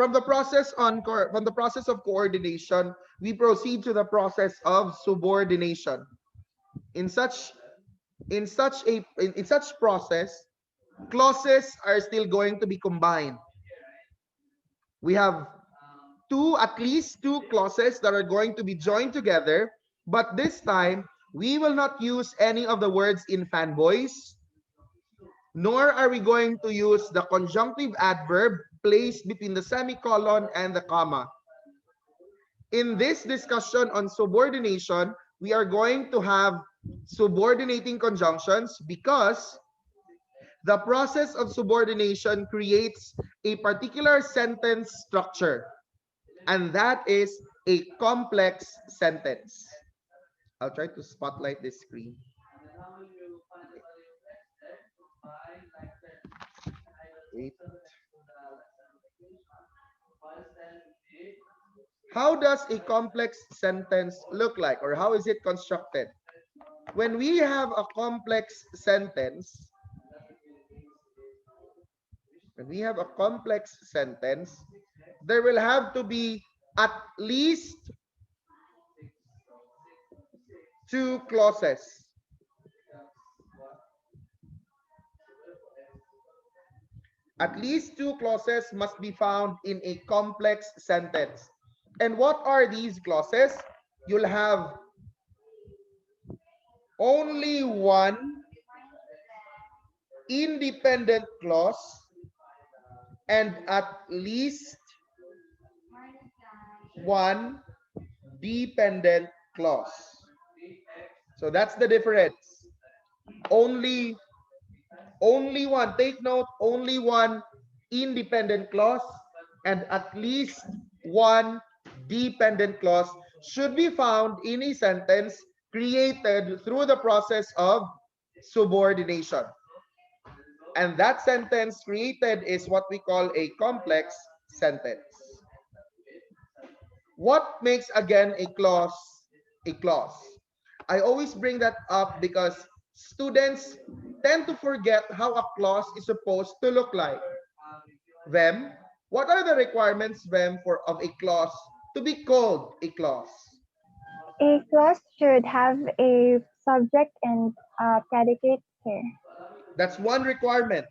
From the process of coordination, we proceed to the process of subordination. In such in such process, clauses are still going to be combined. We have at least two clauses that are going to be joined together, but this time we will not use any of the words in fan voice, nor are we going to use the conjunctive adverb placed between the semicolon and the comma. In this discussion on subordination, we are going to have subordinating conjunctions because the process of subordination creates a particular sentence structure, and that is a complex sentence. I'll try to spotlight this screen. Wait. How does a complex sentence look like, or how is it constructed? When we have a complex sentence, there will have to be at least two clauses. At least two clauses must be found in a complex sentence. And what are these clauses? You'll have only one independent clause and at least one dependent clause. So that's the difference. Only one, take note, only one independent clause and at least one dependent clause should be found in a sentence created through the process of subordination. And that sentence created is what we call a complex sentence. What makes, again, a clause a clause? I always bring that up because students tend to forget how a clause is supposed to look like. Them, what are the requirements, of a clause to be called a clause? A clause should have a subject and a predicate here. That's one requirement.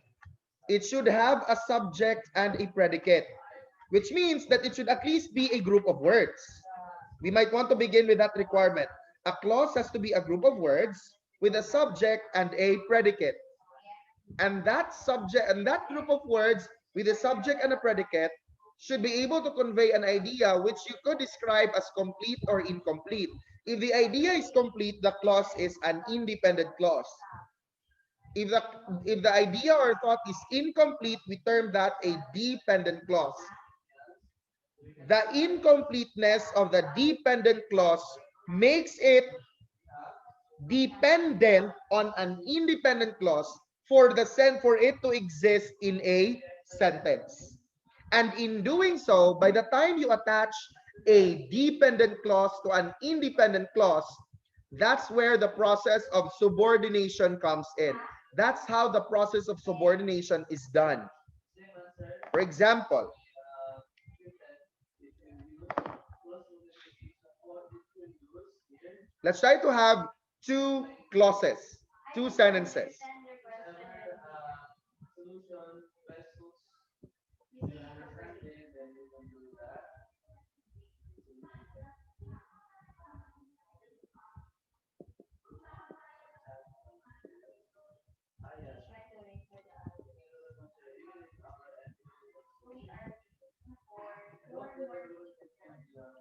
It should have a subject and a predicate, which means that it should at least be a group of words. We might want to begin with that requirement. A clause has to be a group of words with a subject and a predicate. And that group of words with a subject and a predicate should be able to convey an idea which you could describe as complete or incomplete. If the idea is complete, the clause is an independent clause. If the idea or thought is incomplete, we term that a dependent clause. The incompleteness of the dependent clause makes it dependent on an independent clause for it to exist in a sentence. And in doing so, by the time you attach a dependent clause to an independent clause, that's where the process of subordination comes in. That's how the process of subordination is done. For example, let's try to have two clauses, two sentences.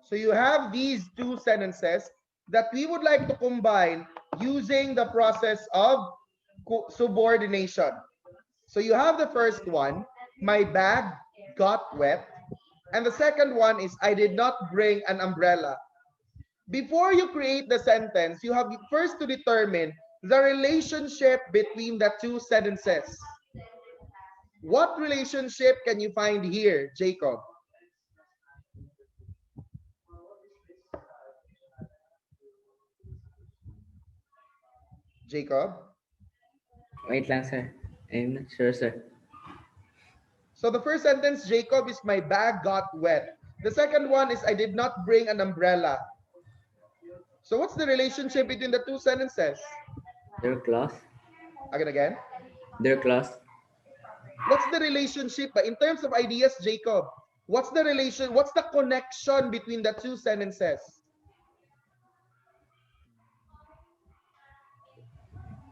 So you have these two sentences that we would like to combine using the process of subordination. So you have the first one, my bag got wet. And the second one is, I did not bring an umbrella. Before you create the sentence, you have first to determine the relationship between the two sentences. What relationship can you find here, Jacob? Jacob? Wait lang, sir. I'm not sure, sir. So the first sentence, Jacob, is my bag got wet. The second one is I did not bring an umbrella. So what's the relationship between the two sentences? Their class. Again. Their class. What's the relationship? But in terms of ideas, Jacob, what's the relation? What's the connection between the two sentences?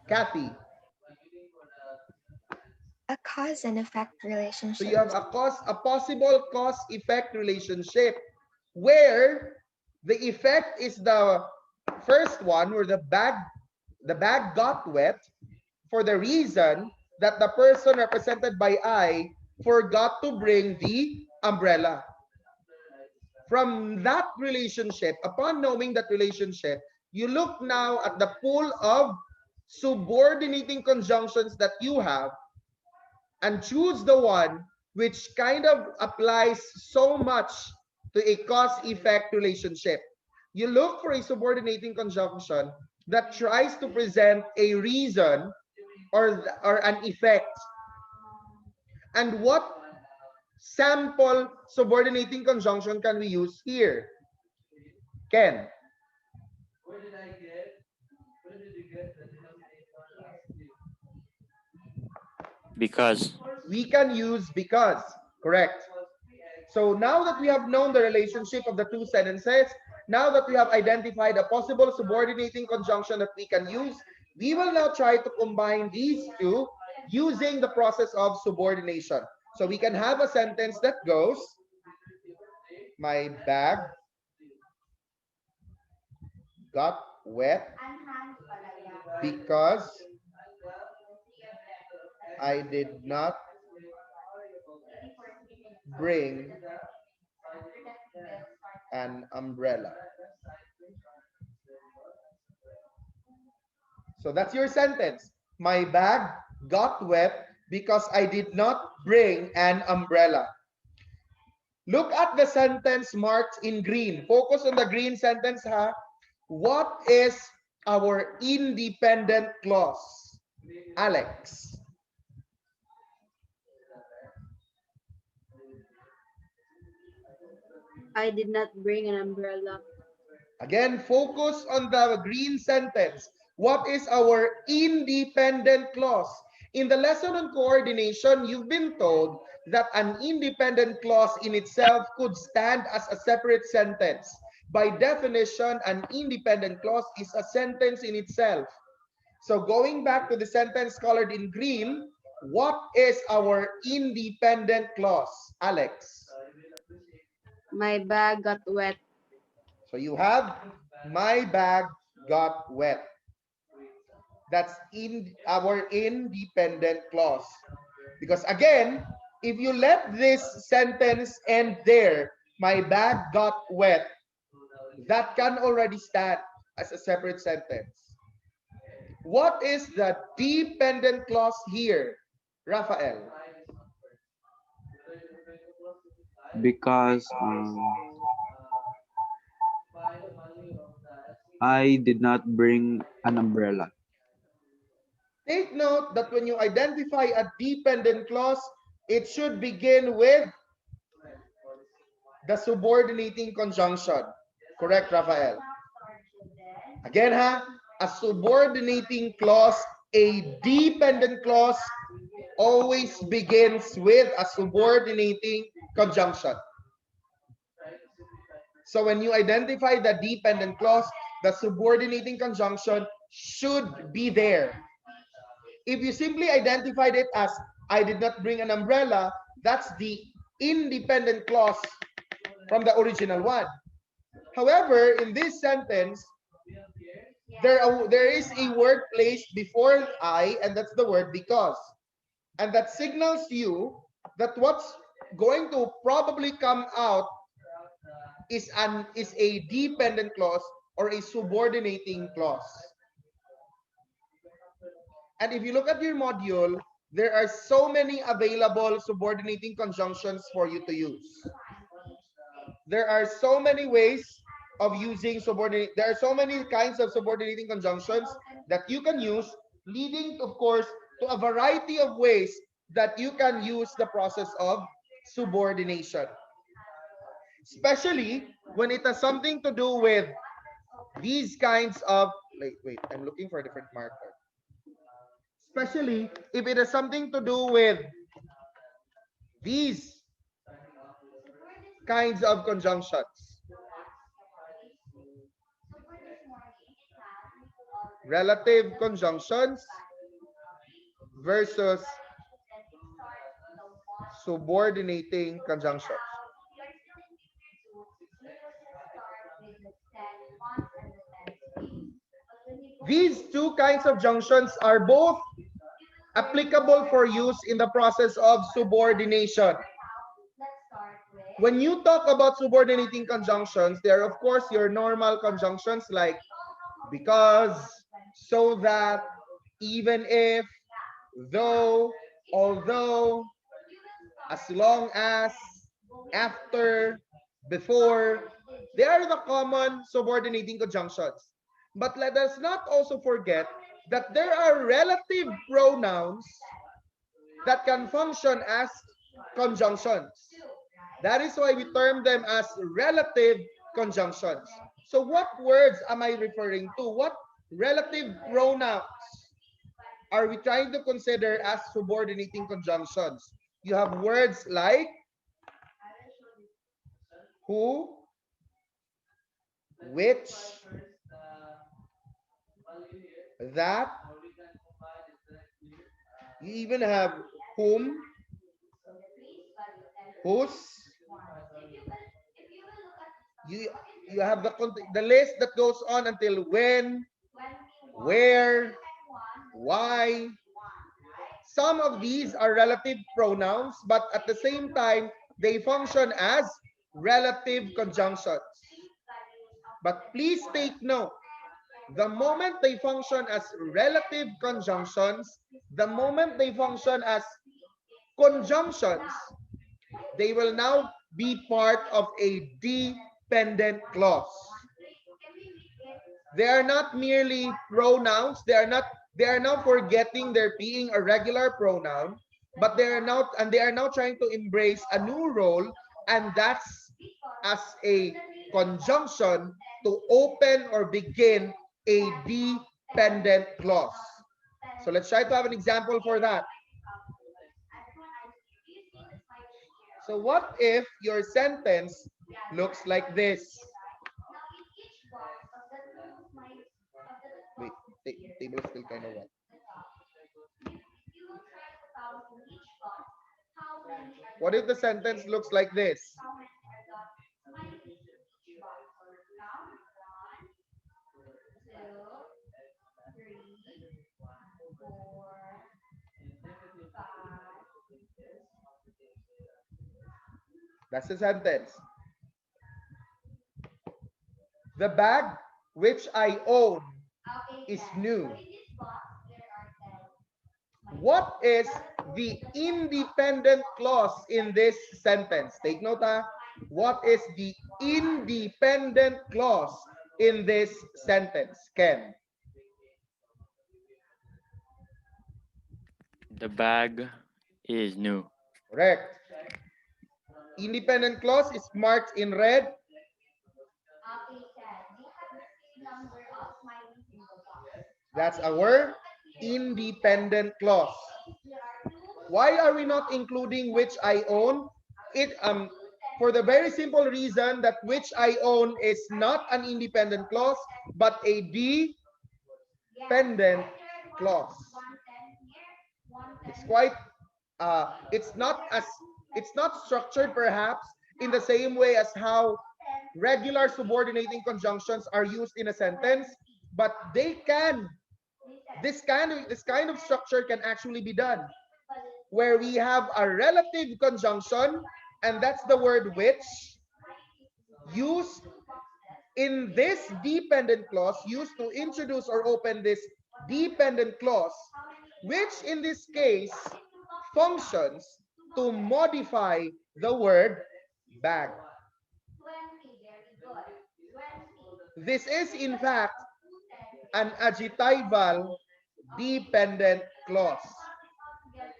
Kathy. A cause and effect So relationship. you have a possible cause-effect relationship where the effect is the first one where the bag got wet for the reason that the person represented by I forgot to bring the umbrella. From that relationship, upon knowing that relationship, you look now at the pool of subordinating conjunctions that you have and choose the one which kind of applies so much to a cause-effect relationship. You look for a subordinating conjunction that tries to present a reason or an effect. And what sample subordinating conjunction can we use here? Ken. Because. We can use because. Correct. So now that we have known the relationship of the two sentences, now that we have identified a possible subordinating conjunction that we can use, we will now try to combine these two using the process of subordination. So we can have a sentence that goes, my bag got wet because I did not bring an umbrella. So that's your sentence. My bag got wet because I did not bring an umbrella. Look at the sentence marked in green. Focus on the green sentence, ha? What is our independent clause? Alex. I did not bring an umbrella. Again, focus on the green sentence. What is our independent clause? In the lesson on coordination, you've been told that an independent clause in itself could stand as a separate sentence. By definition, an independent clause is a sentence in itself. So going back to the sentence colored in green, what is our independent clause? Alex. My bag got wet. So you have my bag got wet. That's in our independent clause. Because again, if you let this sentence end there, my bag got wet, that can already stand as a separate sentence. What is the dependent clause here, Rafael? Because I did not bring an umbrella. Take note that when you identify a dependent clause, it should begin with the subordinating conjunction. Correct, Rafael? Again, ha? A subordinating clause, a dependent clause, always begins with a subordinating conjunction. So when you identify the dependent clause, the subordinating conjunction should be there. If you simply identified it as I did not bring an umbrella, that's the independent clause from the original one. However, in this sentence, there is a word placed before I, and that's the word because. And that signals you that what's going to probably come out is a dependent clause or a subordinating clause. And if you look at your module, there are so many available subordinating conjunctions for you to use. There are so many ways of using subordinate. There are so many kinds of subordinating conjunctions that you can use, leading, of course, to a variety of ways that you can use the process of subordination. Especially when it has something to do with these kinds of, wait, I'm looking for a different marker. Especially if it has something to do with these kinds of conjunctions. Relative conjunctions versus subordinating conjunctions. These two kinds of junctions are both applicable for use in the process of subordination. When you talk about subordinating conjunctions, there are of course your normal conjunctions like because, so that, even if, though, although, as long as, after, before. They are the common subordinating conjunctions. But let us not also forget that there are relative pronouns that can function as conjunctions. That is why we term them as relative conjunctions. So what words am I referring to? What relative pronouns are we trying to consider as subordinating conjunctions? You have words like who, which, that. You even have whom, whose. You have the list that goes on until when, where, why. Some of these are relative pronouns, but at the same time, they function as relative conjunctions. But please take note, the moment they function as relative conjunctions, the moment they function as conjunctions, they will now be part of a dependent clause. They are not merely pronouns. They are now forgetting their being a regular pronoun, but they are now trying to embrace a new role, and that's as a conjunction to open or begin a dependent clause. So let's try to have an example for that. So what if your sentence looks like this? Wait, table is still kind of wet. What if the sentence looks like this? That's the sentence. The bag which I own is new. What is the independent clause in this sentence? Take note. What is the independent clause in this sentence, Ken? The bag is new. Correct. Independent clause is marked in red. That's our independent clause. Why are we not including which I own? For the very simple reason that which I own is not an independent clause, but a dependent clause. It's quite it's not structured perhaps in the same way as how regular subordinating conjunctions are used in a sentence, but this kind of structure can actually be done where we have a relative conjunction, and that's the word which, used in this dependent clause, used to introduce or open this dependent clause, which in this case functions to modify the word bag. This is in fact an adjectival dependent clause.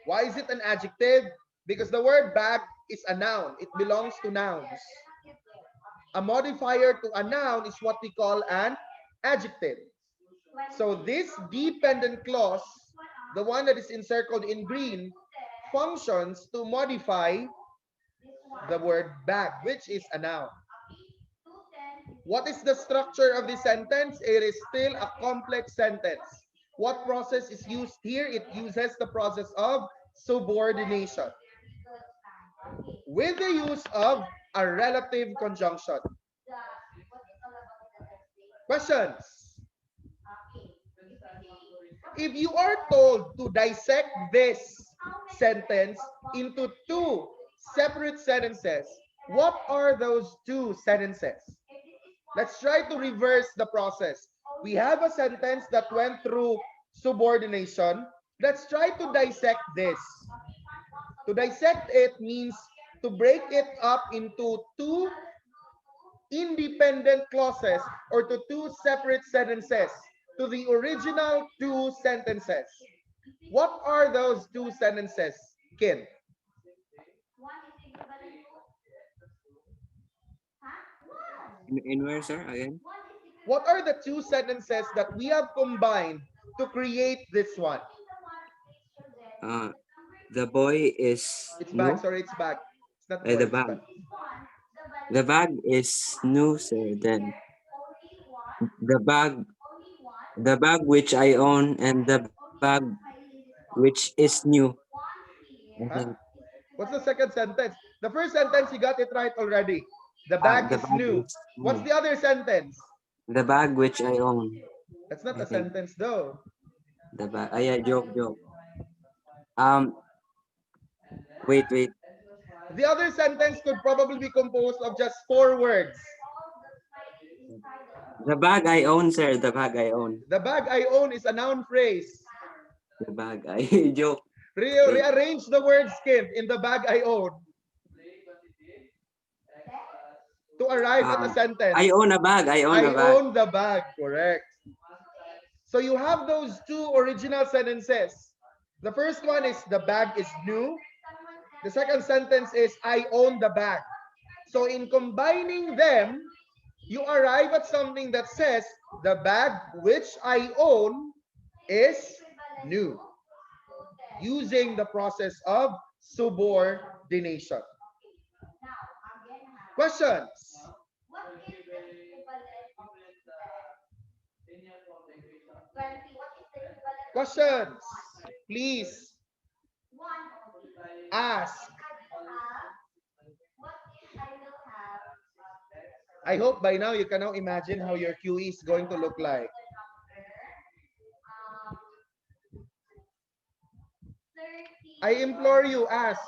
Why is it an adjective? Because the word bag is a noun. It belongs to nouns. A modifier to a noun is what we call an adjective. So this dependent clause, the one that is encircled in green, functions to modify the word bag, which is a noun. What is the structure of this sentence? It is still a complex sentence. What process is used here? It uses the process of subordination with the use of a relative conjunction. Questions? If you are told to dissect this sentence into two separate sentences, what are those two sentences? Let's try to reverse the process. We have a sentence that went through subordination. Let's try to dissect this. To dissect it means to break it up into two independent clauses or to two separate sentences to the original two sentences. What are those two sentences, Kin? In where, sir? Again? What are the two sentences that we have combined to create this one? The boy is It's new. back. Sorry, it's back. It's not The boy, it's bag. back. The bag is new, sir. Then the bag, the bag which I own, and the bag which is new. I Huh? think What's the second sentence? The first sentence, you got it right already. The bag the is bag new. is What's new. the other sentence? The bag which I own. That's not I a think sentence though. the bag. Yeah, joke. Um, wait. The other sentence could probably be composed of just 4 words. The bag I own, sir. The bag I own. The bag I own is a noun phrase. The bag I joke. Rearrange the words, Kim, in the bag I own to arrive at a sentence. I own a bag. I own I a bag. own the bag, correct. So you have those two original sentences. The first one is the bag is new. The second sentence is I own the bag. So in combining them, you arrive at something that says the bag which I own is new, using the process of subordination. Questions? Questions? Please ask. I hope by now you can now imagine how your QE is going to look like. I implore you, ask.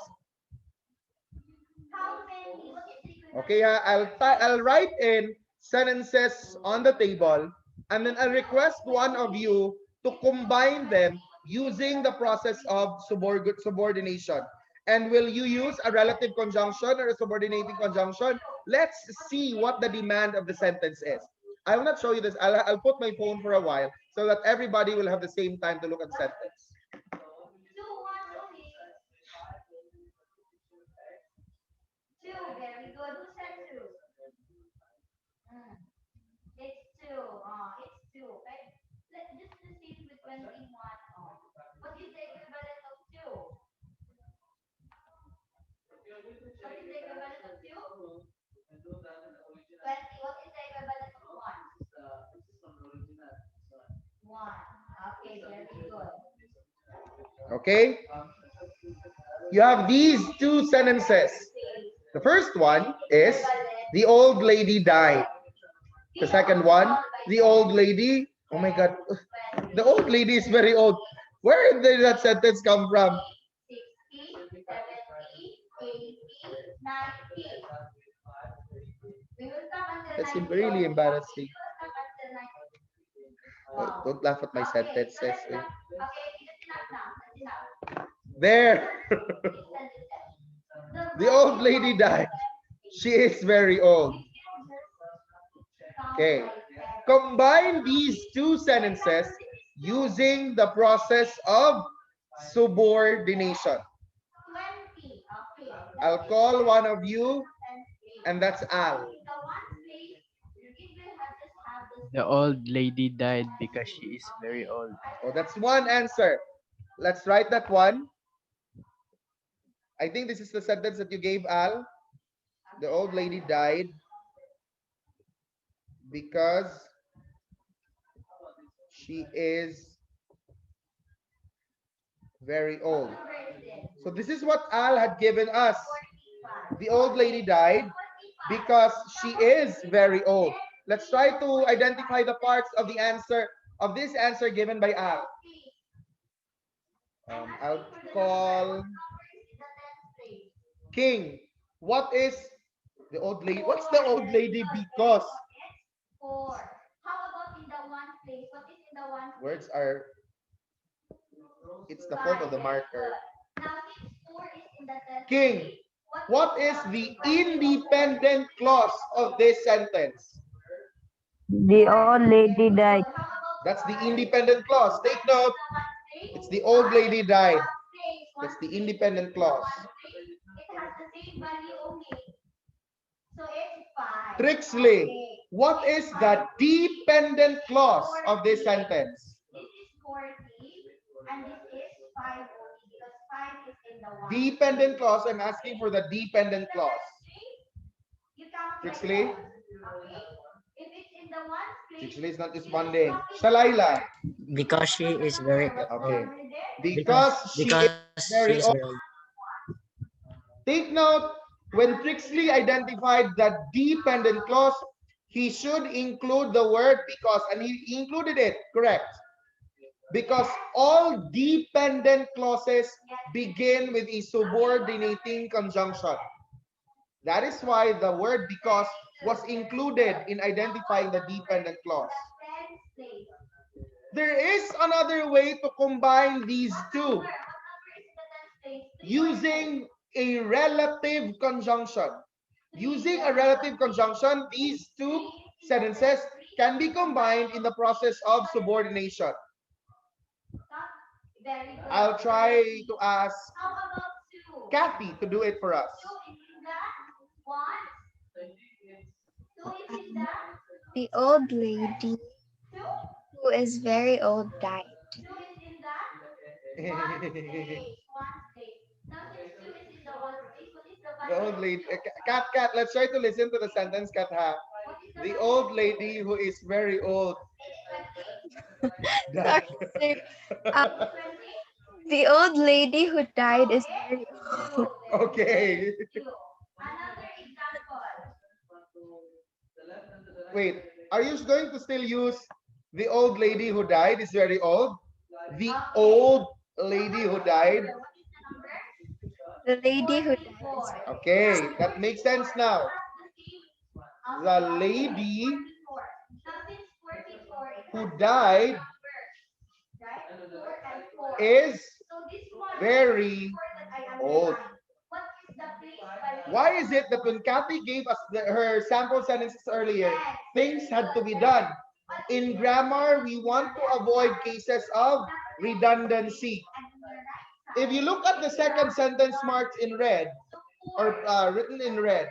Okay, I'll write in sentences on the table, and then I'll request one of you to combine them using the process of subordination. And will you use a relative conjunction or a subordinating conjunction? Let's see what the demand of the sentence is. I will not show you this. I'll put my phone for a while so that everybody will have the same time to look at the sentence. Very good. Who said two? It's two. It's two. Okay. Just proceed with 21. What is the equivalent of two? What is the equivalent of two? 20. What is the equivalent of one? One. Okay. Very good. Okay. You have these two sentences. The first one is the old lady died. The second one, the old lady, oh my God, the old lady is very old. Where did that sentence come from? 60, 70, 80, 90. We will stop until That's 90. really embarrassing. We will stop until 90. Oh, don't laugh at my sentences. Okay, that's enough now. That's enough. There. The old lady died. She is very old. Okay. Combine these two sentences using the process of subordination. 20. Okay. I'll call one of you, and that's Al. In the one place, it will have just have the The old lady died because she is very old. Oh, that's one answer. Let's write that one. I think this is the sentence that you gave, Al. The old lady died because she is very old. So this is what Al had given us. The old lady died because she is very old. Let's try to identify the parts of the answer of this answer given by Al. I'll call King. What is the old lady? What's the old lady because? 4. How about in the one place? What is in the one place? Words are, it's the fault of the marker. Now, since 4 is in the tense King, place, what is the independent clause of this sentence? The old lady died. How about That's the independent clause. Take note. It's the old lady died. That's the independent clause. it has the same value only. So it's 5. Trixley, Okay. what is the dependent clause of this sentence? This is 40 and this is 5 only because 5 is in the one. Dependent clause, I'm asking for the dependent clause. You count like Trixley? that. Okay? If it's in the one place, Trixley is not responding. Shalayla. Because she is very Okay. old. Because she is She very is old. very old. Take note, when Trixley identified the dependent clause, he should include the word because, and he included it, correct? Because all dependent clauses begin with a subordinating conjunction. That is why the word because was included in identifying the dependent clause. There is another way to combine these two using a relative conjunction. Using a relative conjunction, these two sentences can be combined in the process of subordination. very good. I'll try to ask How about 2? Kathy to do it for us. 2 is in the one. 2 is in the The old lady 2. who is very old died. 2 is in the one place. One place. Now since 2 is in the one place, what is the The value? old lady, Kat, let's try to listen to the sentence, Kat, ha? What is The value? old lady who is very old. Sorry, sir. Um, 20. the old lady who died is very old. Okay. Another example. Wait, are you going to still use the old lady who died is very old? The old lady who died? What is the number? The lady who died is 44. Okay, that makes sense now. The lady Now since 44 it who has died right? 4 and 4. is So this one very that I old. underline. What is the place value? Why is it that when Kathy gave us her sample sentences earlier, things had to be done? In grammar, we want to avoid cases of redundancy. If you look at the second sentence marked in red, or written in red,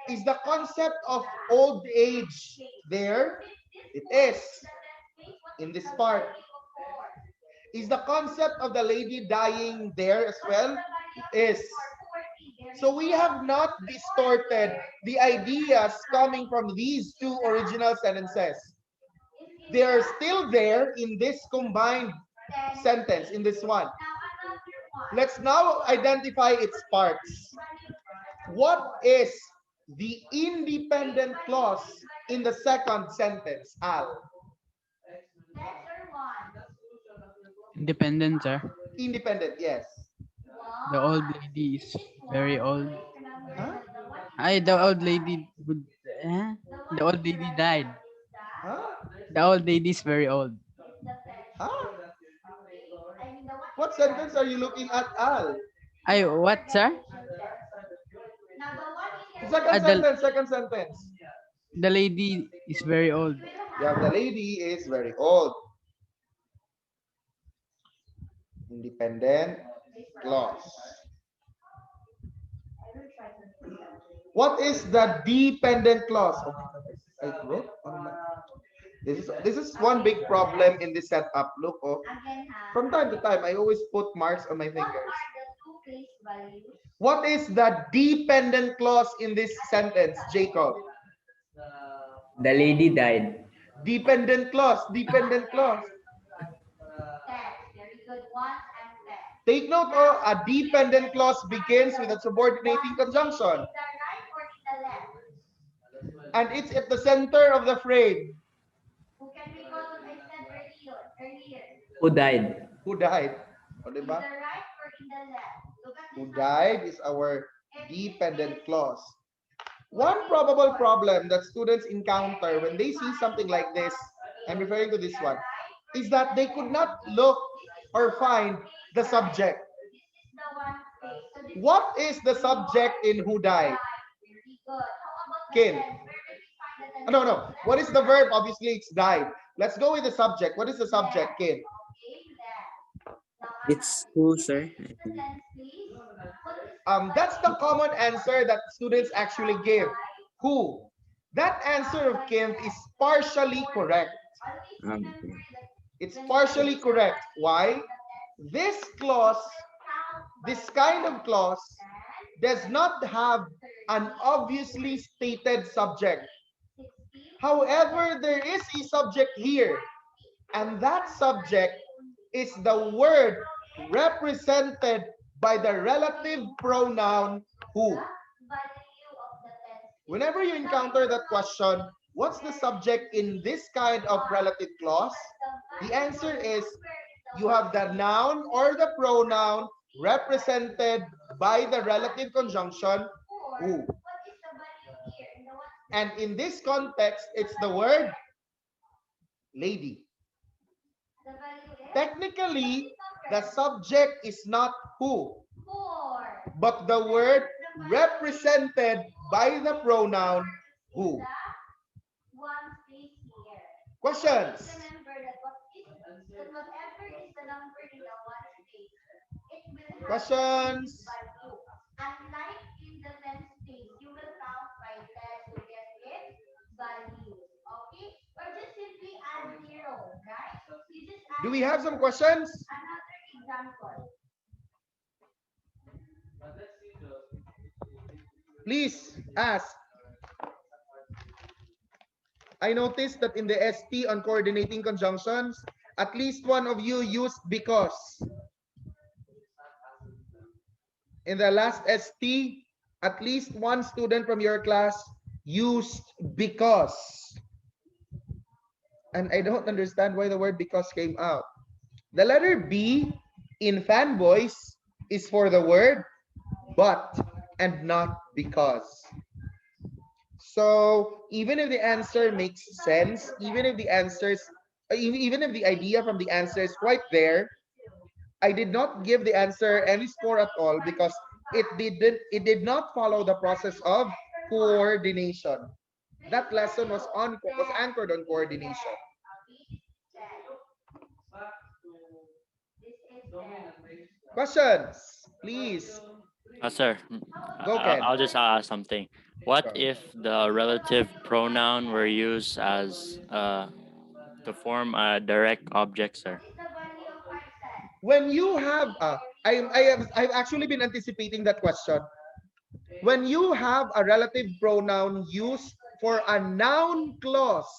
is the concept of old age there? It is. In this part. Is the concept of the lady dying there as well? It is. So we have not distorted the ideas coming from these two original sentences. They are still there in this combined sentence, in this one. Let's now identify its parts. What is the independent clause in the second sentence, Al? Independent, sir. Independent, yes. The old lady is very old. Huh? The old lady would. The old lady died. Huh? The old lady is very old. Huh? What sentence are you looking at, Al? What, sir? Second sentence. The lady is very old. Yeah, the lady is very old. Independent clause. What is the dependent clause? Oh my God, I wrote on my. This is one big problem in this setup. Look, oh. From time to time, I always put marks on my fingers. What is the dependent clause in this sentence, Jacob? The lady died. Dependent clause, dependent clause. Very good. Once and then. Take note, oh, a dependent clause begins with a subordinating conjunction. In the right or in the left? And it's at the center of the frame. Who can recall what I said earlier? Who died? Who died? O, In the diba? right or in the left? Look at Who this died is our dependent clause. One probable problem that students encounter when they see something like this, I'm referring to this one, is that they could not look or find the subject. This is the one page. So this What is the subject in who died? very good. How about the Kin. tense? Where did we find the tense? No. What is the verb? Obviously, it's died. Let's go with the subject. What is the subject, Kin? Okay, then. Now, It's who, sir? the tense, please. What is That's the common answer that students actually give. Who? That answer of Kim is partially correct. always Okay. remember that It's partially correct. Why? This clause, this kind of clause, does not have an obviously stated subject. However, there is a subject here, and that subject is the word represented by the relative pronoun who. value of the tense. Whenever you encounter that question, what's the subject in this kind of relative clause? The answer is you have the noun or the pronoun represented by the relative conjunction who. What is the value here? In the what? And in this context, it's the word lady. The value is Technically, the subject is not who, for. but the word represented by the pronoun who. One stays here. Questions? Remember that whatever is the number in the one space, it will have Questions? value. Unlike in the tense space, you will count by tens to get its value. Okay? Or just simply add zero, right? You just add Do we have some questions? another example. Please ask. I noticed that in the ST on coordinating conjunctions, at least one of you used because. In the last ST, at least one student from your class used because. And I don't understand why the word because came out. The letter B in fanboys is for the word but and not because. So even if the answer makes sense, even if the answers, even if the idea from the answer is quite there, I did not give the answer any score at all because it did not follow the process of coordination. That lesson was anchored on coordination. Questions, please. Sir, Go, Ken. I'll just ask something. What Go. if the relative pronoun were used as to form a direct object, sir? When you have, I've actually been anticipating that question. When you have a relative pronoun used for a noun clause,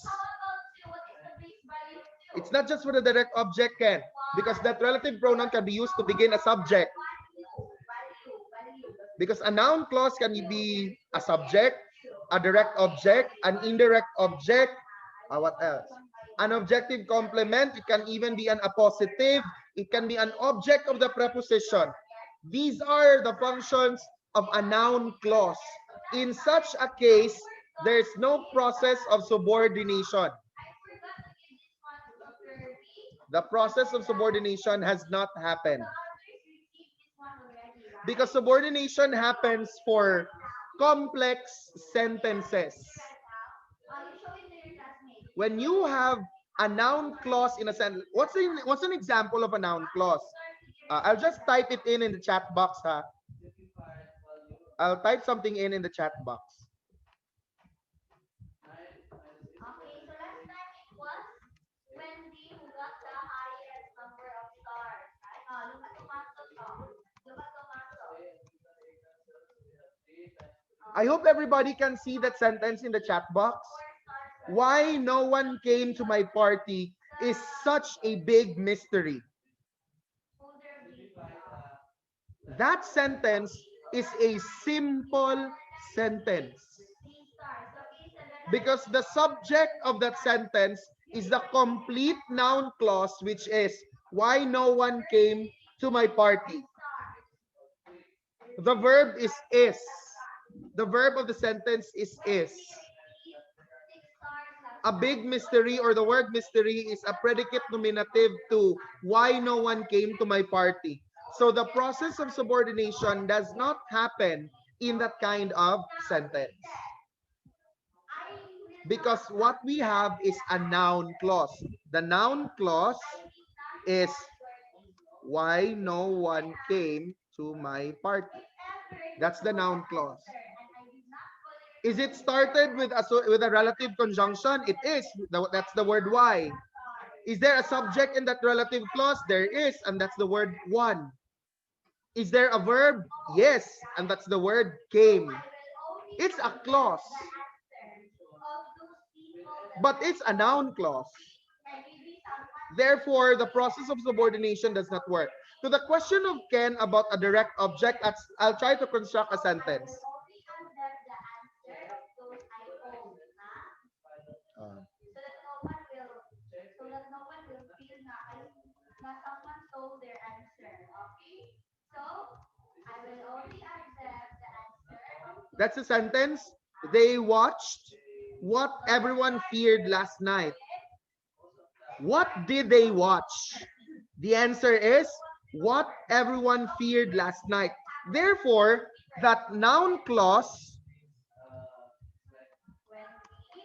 it's not just for the direct object, Ken, because that relative pronoun can be used to begin a subject. Because a noun clause can be a subject, a direct object, an indirect object, what else? An objective complement, it can even be an appositive, it can be an object of the preposition. These are the functions of a noun clause. In such a case, there's no process of subordination. The process of subordination has not happened. Because subordination happens for complex sentences. When you have a noun clause in a sentence, what's an example of a noun clause? I'll just type it in the chat box, ha. I'll type something in the chat box. Okay, so last time it was Wendy who got the highest number of stars, right? Lupa Tomato to. Lupa Tomato. I hope everybody can see that sentence in the chat box. Why no one came to my party is such a big mystery. That sentence is a simple sentence because the subject of that sentence is the complete noun clause, which is why no one came to my party. The verb is. The verb of the sentence is. A big mystery, or the word mystery, is a predicate nominative to why no one came to my party. So the process of subordination does not happen in that kind of sentence. Because what we have is a noun clause. The noun clause is why no one came to my party. That's the noun clause. Is it started with a relative conjunction? It is. That's the word why. Is there a subject in that relative clause? There is, and that's the word one. Is there a verb? Yes, and that's the word came. It's a clause, but it's a noun clause. Therefore, the process of subordination does not work. To the question of Ken about a direct object, I'll try to construct a sentence. So that no one will feel na someone stole their answer. Okay? So I will only accept the answer. That's a sentence. They watched what everyone feared last night. What did they watch? The answer is what everyone feared last night. Therefore, that noun clause,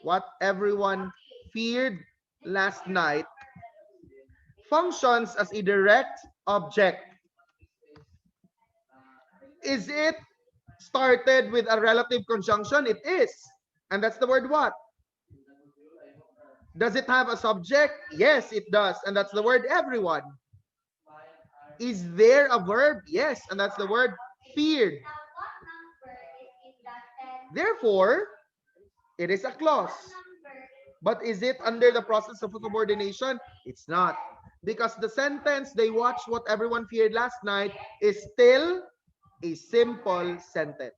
what everyone feared last night, functions as a direct object. Is it started with a relative conjunction? It is. And that's the word what? Does it have a subject? Yes, it does. And that's the word everyone. Is there a verb? Yes, and that's the word feared. Therefore, it is a clause. But is it under the process of subordination? It's not. Because the sentence, they watched what everyone feared last night, is still a simple sentence.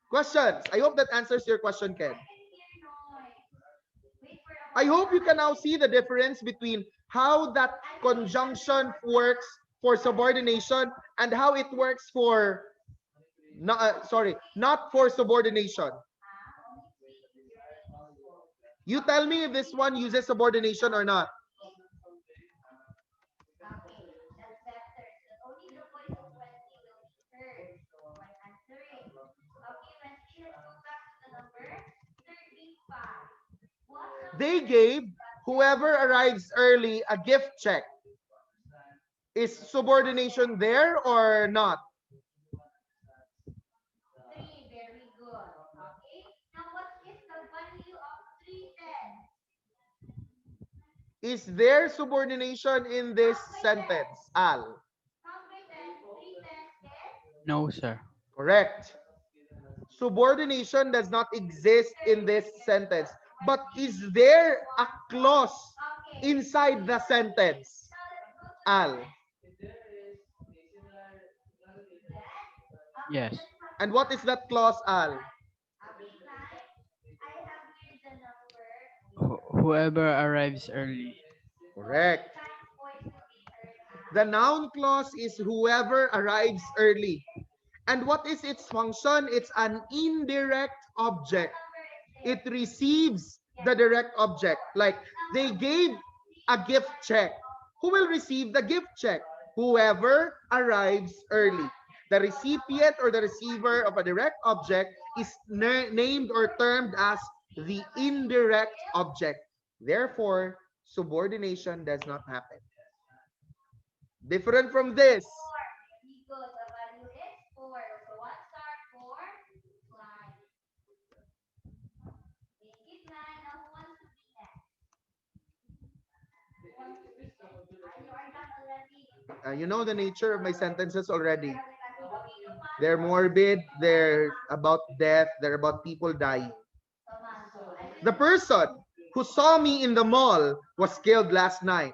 Questions? I hope that answers your question, Ken. I hope you can now see the difference between how that conjunction works for subordination and how it works for, not for subordination. You tell me if this one uses subordination or not. They gave whoever arrives early a gift check. Is subordination there or not? Three, very good. Okay. Now, what is the value of 310? Is there subordination in this sentence, Al? No, sir. Correct. Subordination does not exist in this sentence. But is there a clause inside the sentence, Al? Yes. And what is that clause, Al? Whoever arrives early. Correct. The noun clause is whoever arrives early. And what is its function? It's an indirect object. It receives the direct object. Like they gave a gift check. Who will receive the gift check? Whoever arrives early. The recipient or the receiver of a direct object is named or termed as the indirect object. Therefore, subordination does not happen. Different from this. Very good. The value is 4. So 1 star for Klein. Thank you, Klein. Now who wants to be next? Who wants to be next? You are not already. You know the nature of my sentences already. Okay, They're morbid, they're about death, they're about people dying. Tomato. The person who saw me in the mall was killed last night.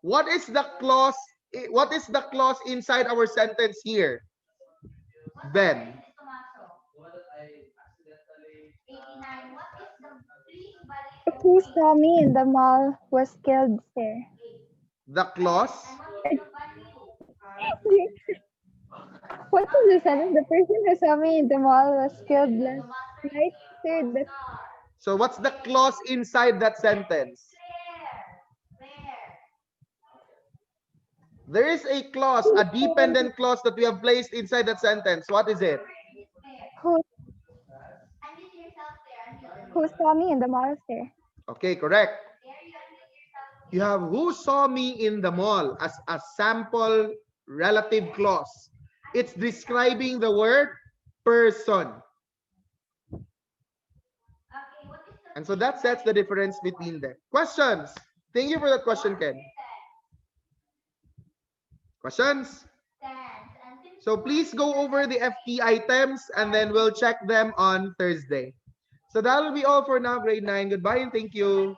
What is the clause? What is the clause inside our sentence here? Ben. Tomato. 89. What is the please Who value? saw me in the mall was killed, sir. The clause. And what is the value? What is the sentence? The person who saw me in the mall was killed last night, sir. That's So what's the clause inside that sentence? There is a clause, a dependent clause that we have placed inside that sentence. What is it? who Unmute yourself there. who saw me in the mall, sir. Okay, correct. There you unmute yourself. You have who saw me in the mall as a sample relative clause. It's describing the word person. Okay, what is the And so that sets the difference between them. Questions? Thank you for that question, Ken. Questions? tense? And since So please go over the FT items and then we'll check them on Thursday. So that will be all for now, grade 9. Goodbye and thank you.